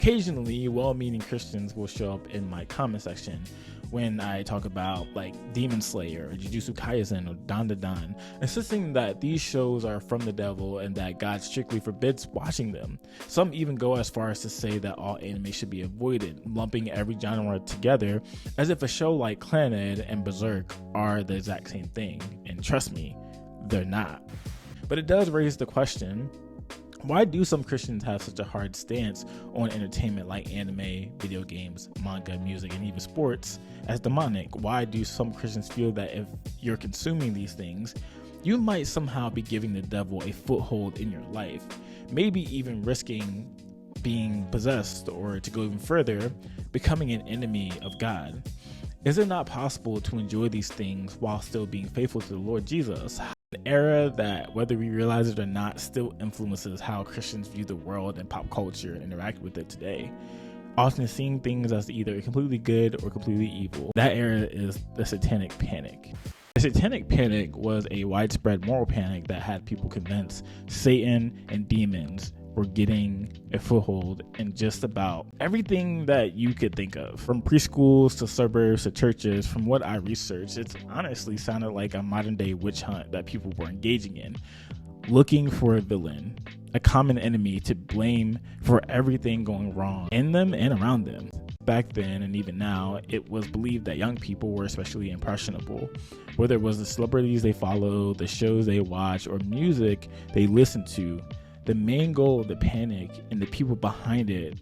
Occasionally, well-meaning Christians will show up in my comment section when I talk about like Demon Slayer or Jujutsu Kaisen or Dan, insisting that these shows are from the devil and that God strictly forbids watching them. Some even go as far as to say that all anime should be avoided, lumping every genre together as if a show like Clannad and Berserk are the exact same thing. And trust me, they're not. But it does raise the question, why do some Christians have such a hard stance on entertainment like anime, video games, manga, music, and even sports as demonic? Why do some Christians feel that if you're consuming these things, you might somehow be giving the devil a foothold in your life, maybe even risking being possessed, or to go even further, becoming an enemy of God? Is it not possible to enjoy these things while still being faithful to the Lord Jesus? An era that, whether we realize it or not, still influences how Christians view the world and pop culture and interact with it today, often seeing things as either completely good or completely evil. That era is the Satanic Panic. The Satanic Panic was a widespread moral panic that had people convinced Satan and demons were getting a foothold in just about everything that you could think of, from preschools to suburbs to churches. From what I researched, it's honestly sounded like a modern day witch hunt that people were engaging in, looking for a villain, a common enemy to blame for everything going wrong in them and around them. Back then and even now, it was believed that young people were especially impressionable. Whether it was the celebrities they follow, the shows they watch, or music they listen to, the main goal of the panic and the people behind it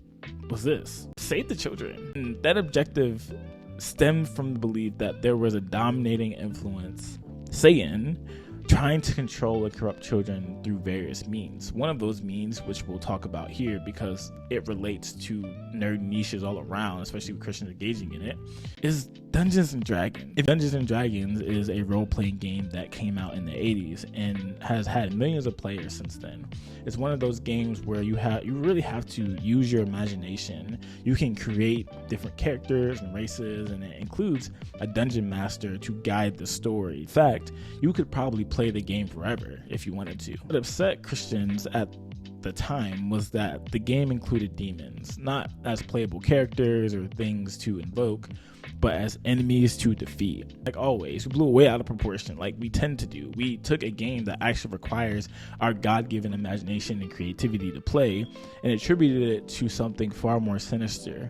was this: save the children. And that objective stemmed from the belief that there was a dominating influence, Satan, trying to control and corrupt children through various means. One of those means, which we'll talk about here because it relates to nerd niches all around, especially with Christians engaging in it, is Dungeons and Dragons. Dungeons and Dragons is a role-playing game that came out in the 80s and has had millions of players since then. It's one of those games where you really have to use your imagination. You can create different characters and races, and it includes a dungeon master to guide the story. In fact, you could probably play the game forever if you wanted to. What upset Christians at the time was that the game included demons, not as playable characters or things to invoke, but as enemies to defeat. Like always, we blew way out of proportion, like we tend to do. We took a game that actually requires our God-given imagination and creativity to play and attributed it to something far more sinister.